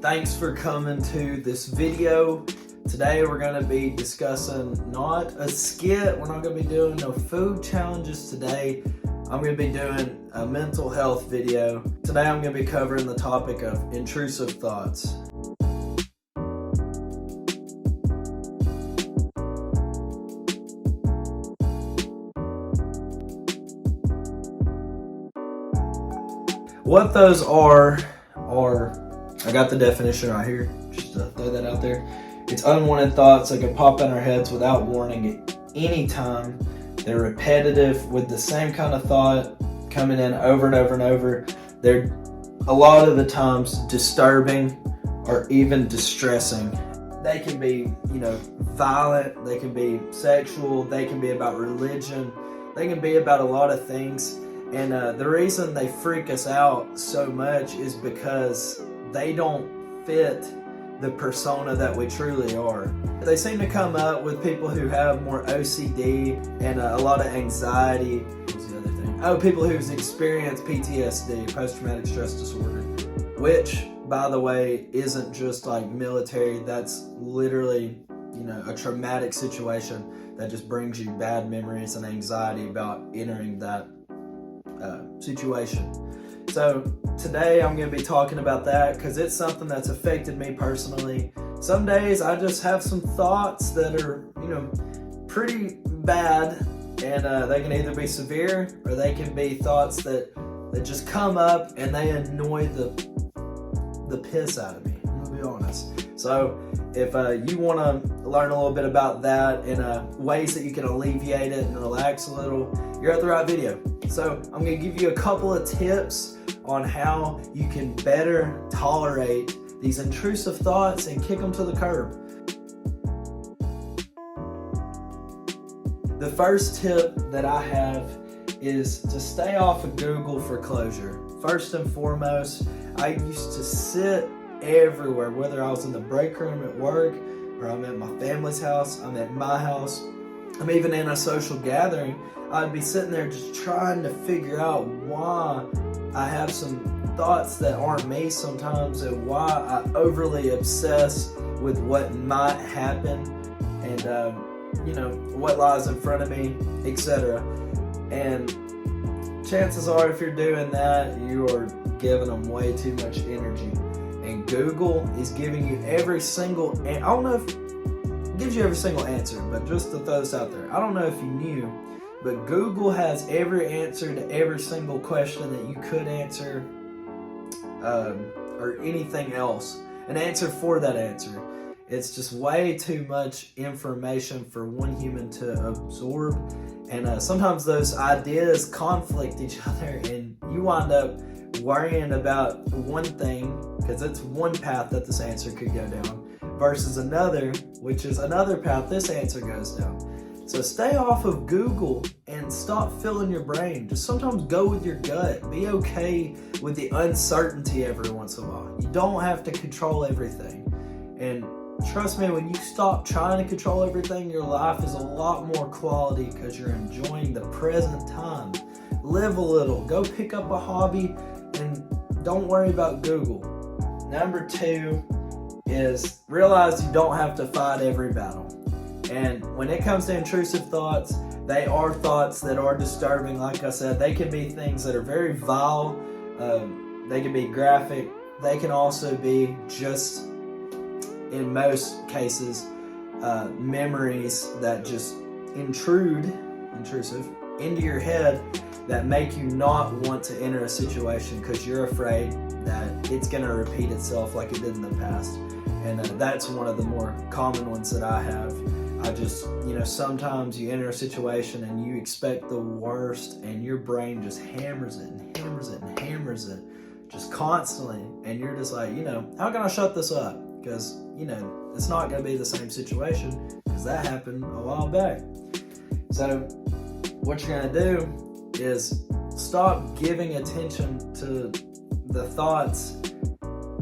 Thanks for coming to this video. Today we're going to be discussing not a skit. We're not going to be doing no food challenges today. I'm going to be doing a mental health video. Today I'm going to be covering the topic of intrusive thoughts. What those are, I got the definition right here, just to throw that out there. It's unwanted thoughts that can pop in our heads without warning at any time. They're repetitive with the same kind of thought coming in over and over and over. They're a lot of the times disturbing or even distressing. They can be, violent, they can be sexual, they can be about religion, they can be about a lot of things. And the reason they freak us out so much is because they don't fit the persona that we truly are. They seem to come up with people who have more OCD and a lot of anxiety. What's the other thing? Oh, people who've experienced PTSD, post-traumatic stress disorder, which, by the way, isn't just like military. That's literally, a traumatic situation that just brings you bad memories and anxiety about entering that situation. So today I'm going to be talking about that because it's something that's affected me personally. Some days I just have some thoughts that are, pretty bad, and they can either be severe or they can be thoughts that just come up and they annoy the piss out of me. I'm going to be honest. So if you want to learn a little bit about that and ways that you can alleviate it and relax a little, you're at the right video. So I'm going to give you a couple of tips on how you can better tolerate these intrusive thoughts and kick them to the curb. The first tip that I have is to stay off of Google for closure. First and foremost, I used to sit everywhere, whether I was in the break room at work, or I'm at my family's house, I'm at my house, I'm even in a social gathering. I'd be sitting there just trying to figure out why I have some thoughts that aren't me sometimes, and why I overly obsess with what might happen and what lies in front of me, etc. And chances are, if you're doing that, you are giving them way too much energy. And Google is giving you every single, I don't know if it gives you every single answer, but just to throw this out there, I don't know if you knew, but Google has every answer to every single question that you could answer, or anything else, an answer for that answer. It's just way too much information for one human to absorb, and sometimes those ideas conflict each other, and you wind up worrying about one thing, because it's one path that this answer could go down, versus another, which is another path this answer goes down. So stay off of Google and stop filling your brain. Just sometimes go with your gut. Be okay with the uncertainty every once in a while. You don't have to control everything. And trust me, when you stop trying to control everything, your life is a lot more quality because you're enjoying the present time. Live a little. Go pick up a hobby and don't worry about Google. Number 2 is realize you don't have to fight every battle. And when it comes to intrusive thoughts, they are thoughts that are disturbing. Like I said, they can be things that are very vile. They can be graphic. They can also be just, in most cases, memories that just intrusive, into your head that make you not want to enter a situation because you're afraid that it's going to repeat itself like it did in the past. And that's one of the more common ones that I have. I just, sometimes you enter a situation and you expect the worst and your brain just hammers it and hammers it and hammers it just constantly. And you're just like, how can I shut this up? Because, it's not going to be the same situation because that happened a while back. So what you're going to do is stop giving attention to the thoughts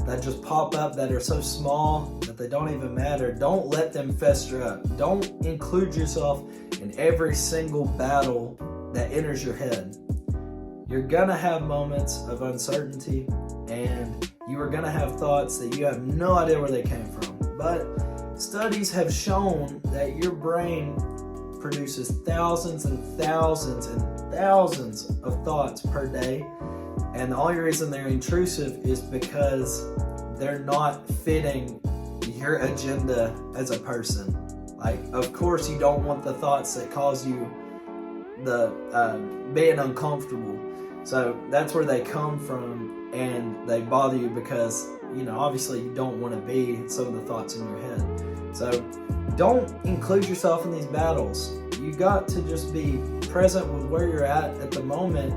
that just pop up that are so small that they don't even matter. Don't let them fester up. Don't include yourself in every single battle that enters your head. You're gonna have moments of uncertainty, and You are going to have thoughts that you have no idea where they came from. But studies have shown that your brain produces thousands and thousands and thousands of thoughts per day. And the only reason they're intrusive is because they're not fitting your agenda as a person. Like, of course, you don't want the thoughts that cause you the being uncomfortable. So that's where they come from, and they bother you because, obviously you don't want to be some of the thoughts in your head. So don't include yourself in these battles. You got to just be present with where you're at the moment,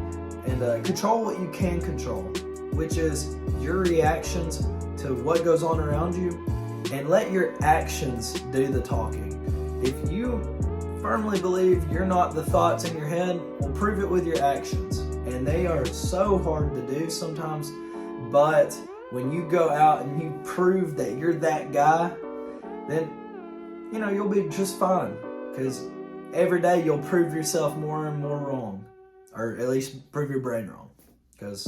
and control what you can control, which is your reactions to what goes on around you, and let your actions do the talking. If you firmly believe you're not the thoughts in your head, well, prove it with your actions. And they are so hard to do sometimes, but when you go out and you prove that you're that guy, then you'll be just fine, because every day you'll prove yourself more and more wrong, or at least prove your brain wrong, because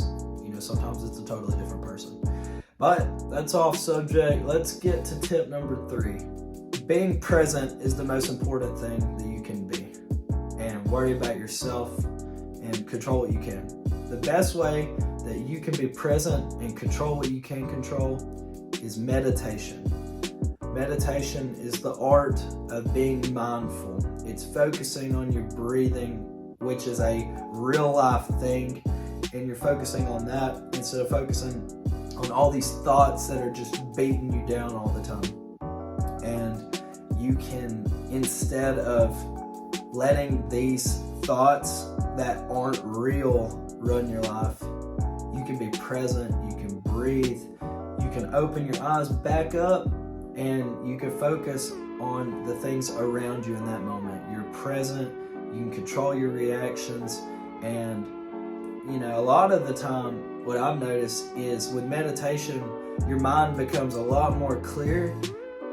sometimes it's a totally different person. But that's off subject. Let's get to tip number 3. Being present is the most important thing that you can be, and worry about yourself and control what you can. The best way that you can be present and control what you can control is meditation. Meditation is the art of being mindful. It's focusing on your breathing, which is a real life thing, and you're focusing on that instead of focusing on all these thoughts that are just beating you down all the time. And you can, instead of letting these thoughts that aren't real run your life, you can be present, you can breathe, you can open your eyes back up, and you can focus on the things around you in that moment. You're present, you can control your reactions, and a lot of the time what I've noticed is with meditation, your mind becomes a lot more clear,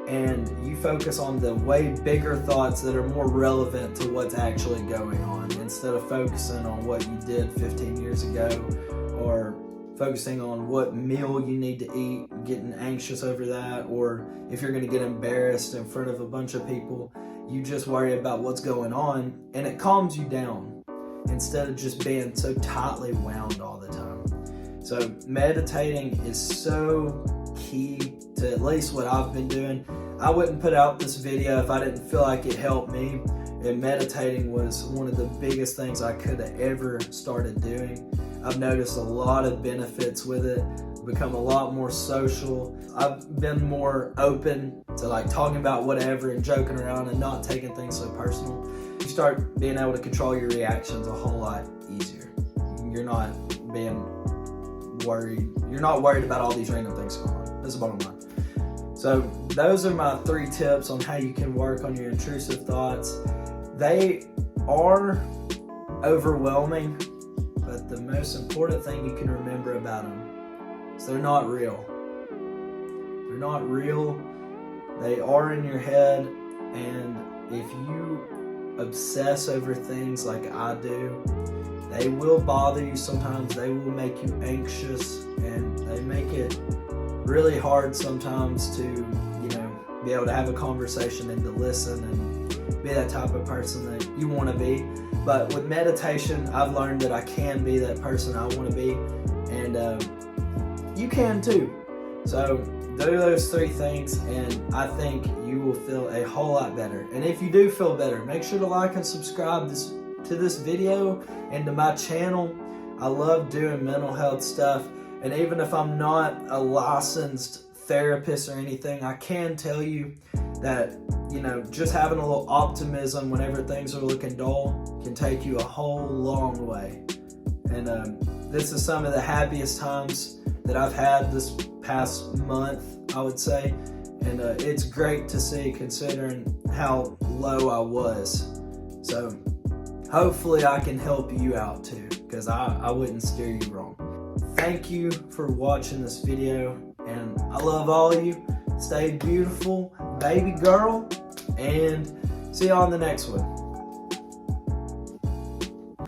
and you focus on the way bigger thoughts that are more relevant to what's actually going on, instead of focusing on what you did 15 years ago, or focusing on what meal you need to eat, getting anxious over that, or if you're going to get embarrassed in front of a bunch of people. You just worry about what's going on, and it calms you down instead of just being so tightly wound all the time. So meditating is so key to at least what I've been doing. I wouldn't put out this video if I didn't feel like it helped me, and meditating was one of the biggest things I could have ever started doing. I've noticed a lot of benefits with it. I've become a lot more social. I've been more open to talking about whatever and joking around and not taking things so personal. You start being able to control your reactions a whole lot easier. You're not being worried. You're not worried about all these random things going on. That's the bottom line. So those are my 3 tips on how you can work on your intrusive thoughts. They are overwhelming, but the most important thing you can remember about them is they're not real. They're not real. They are in your head, and if you obsess over things like I do, they will bother you sometimes. They will make you anxious, and they make it really hard sometimes to, be able to have a conversation and to listen and be that type of person that you want to be. But with meditation, I've learned that I can be that person I want to be, and you can too. So do those 3 things, and I think you will feel a whole lot better. And if you do feel better, make sure to like and subscribe to this video and to my channel. I love doing mental health stuff, and even if I'm not a licensed therapist or anything, I can tell you that just having a little optimism whenever things are looking dull can take you a whole long way. And this is some of the happiest times that I've had this past month, I would say, and it's great to see considering how low I was. So hopefully I can help you out too, because I wouldn't steer you wrong. Thank you for watching this video, and I love all of you. Stay beautiful, baby girl, and see you on the next one.